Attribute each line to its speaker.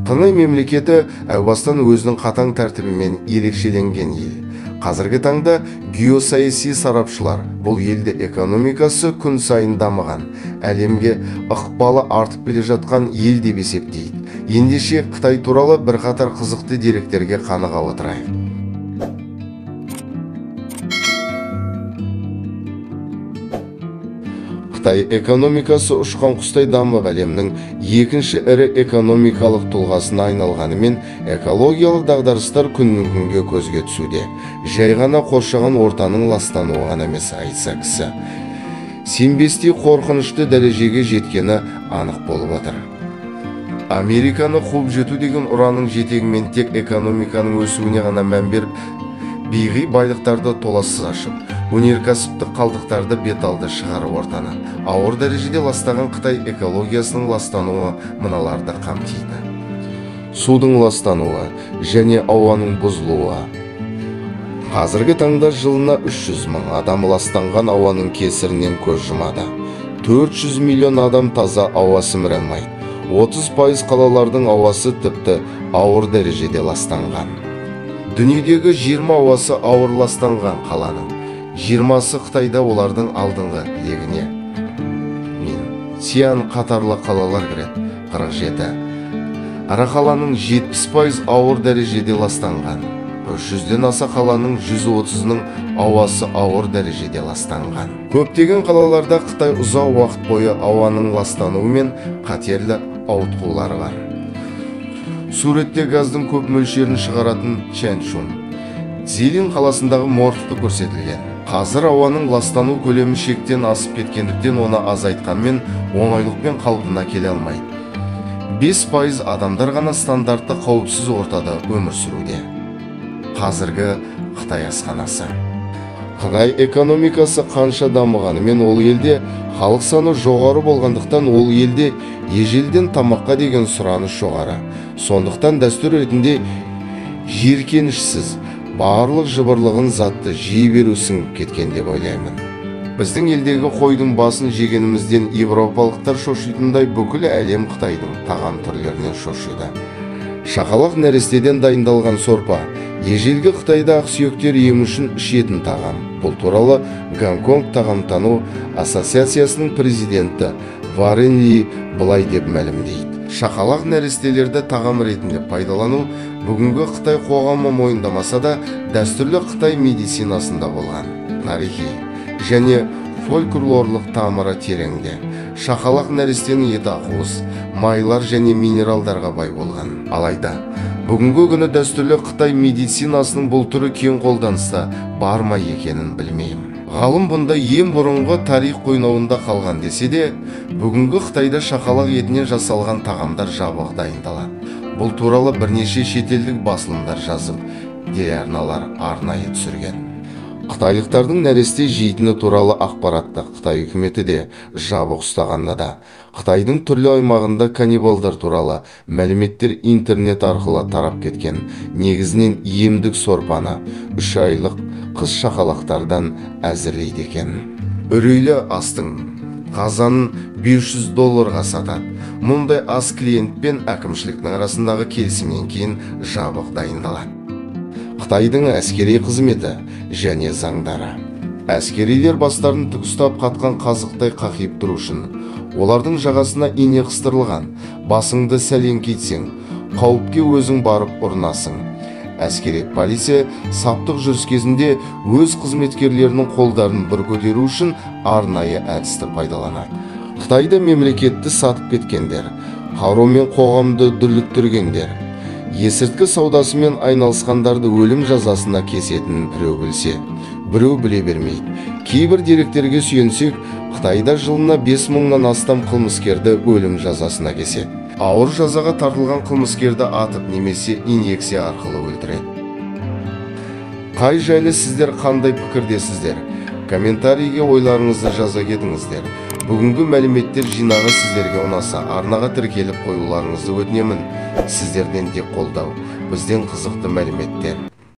Speaker 1: Қытай мемлекеті әубастан өзінің қатаң тәртібімен ерекшеленген ел. Қазіргі таңда геосаяси сарапшылар бұл елде экономикасы күн сайын дамыған, әлемге ықпалы артып келе жатқан ел деп есептейді. Ендеше Қытай туралы бірқатар қызықты деректерге қаныға отырайық. Қытай экономикасы ұшқан құстай дамып әлемнің екінші ірі экономикалық тұлғасына айналғанымен экологиялық дағдарыстар күннен күнге көзге түсуде. Жай ғана қоршаған ортаның ластануы ғана емес, айтса кісі сенбестей қорқынышты дәрежеге жеткені анық болып отыр. Американы қуып жету деген ұранның жетегімен тек экономиканың өсуіне ғана мән беріп, биғи байлықтарды толассыз ашып, өнеркәсіптік қалдықтарды бет алды шығарып ортаны ауыр дәрежеде ластаған Қытай экологиясының ластануы мыналарды қамтиды. Судың ластануы және ауаның бұзылуы. Қазіргі таңда жылына 300 мың адам ластанған ауаның кесірінен көз жұмады. 400 миллион адам таза ауа сіміре алмайды. 30% қалалардың ауасы тіпті ауыр дәрежеде ластанған. Дүниедегі 20 ауасы ауыр ластанған қаланың 20-сы Қытайда, олардың алдыңғы легіне Сиан қатарлы қалалар кіреді, 47. Ара қаланың 70% ауыр дәрежеде ластанған. 300-ден аса қаланың 130-ның ауасы ауыр дәрежеде ластанған. Көптеген қалаларда Қытай ұзақ уақыт бойы ауаның ластануы мен қатерлі ауытқулары бар. Суретте газдың көп мөлшерін шығаратын Чэньшунь, Цзилин қаласындағы моргта көрсетілген. Қазір ауаның ластану көлемі шектен асып кеткендіктен оны азайтқанмен оңайлықпен қалпына келе алмайды. 5% адамдар ғана стандартты қауіпсіз ортада өмір сүруде. Қазіргі Қытай асханасы. Қытай экономикасы қанша дамығанымен ол елде халық саны жоғары болғандықтан ол елде ежелден тамаққа деген сұраныс жоғары. Сондықтан дәстүр ретінде жиіркенішсіз барлық жыбырлығын затты жей беру сіңіп кеткен деп ойлаймын. Біздің елдегі қойдың басын жегенімізден европалықтар шошитындай бүкіл әлем Қытайдың тағам түрлерінен шошиды. Шақалақ нәрестеден дайындалған сорпа ежелгі Қытайда ақсүйектер ем үшін ішетін тағам. Бұл туралы Гонконг тағамтану ассоциациясының президенті Варен Ли былай деп мәлімдейді. Шақалақ нәрестелерді тағам ретінде пайдалану бүгінгі Қытай қоғамы мойындамаса да дәстүрлі Қытай медицинасында болған. Тарихи және фольклорлық тамыры тереңде. Шақалақ нәрестенің еті ақуыз, майлар және минералдарға бай болған. Алайда бүгінгі күні дәстүрлі Қытай медицинасының бұл түрі кең қолданыста бар ма екенін білмеймін. Ғалым бұнда ең бұрынғы тарих қойнауында қалған десе де, бүгінгі Қытайда шақалақ етінен жасалған тағамдар жабық дайындалады. Бұл туралы бірнеше шетелдік басылымдар жазып, телеарналар арнайы түсірген. Қытайлықтардың нәресте жейтіні туралы ақпаратты Қытай үкіметі де жабық ұстағанда да, Қытайдың түрлі аймағында каннибалдар туралы мәліметтер интернет арқылы тарап кеткен. Негізінен емдік сорпаны 3 айлық қыз шақалақтардан әзірлейді екен. Үрейлі астың қазанын $500 сатады. Мұндай ас клиент пен әкімшіліктің арасындағы келісімнен кейін жабық дайындалады. Қытайдың әскери қызметі және заңдары. Әскерилер бастарын тік ұстап қатқан қазықтай қақиып тұру үшін олардың жағасына ине қыстырылған. Басыңды сәлем кетсең, қауіпке өзің барып ұрынасың. Әскери полиция саптық жүріс кезінде өз қызметкерлерінің қолдарын бір көтеру үшін арнайы әдісті пайдаланады. Қытайда мемлекетті сатып кеткендер, қарумен қоғамды дүрліктіргендер, есірткі саудасымен айналысқандарды өлім жазасына кесетінін біреу білсе, біреу біле бермейді. Кейбір деректерге сүйенсек, Қытайда жылына 5000-нан астам қылмыскерді өлім жазасына кеседі. Ауыр жазаға тартылған қылмыскерді атып немесе инъекция арқылы өлтіреді. Қай жайлы сіздер қандай пікірдесіздер? Комментарийге ойларыңызды жаза кетіңіздер. Бүгінгі мәліметтер жинағы сіздерге ұнаса, арнаға тіркеліп қоюларыңызды өтінемін. Сіздерден тек қолдау, бізден қызықты мәліметтер.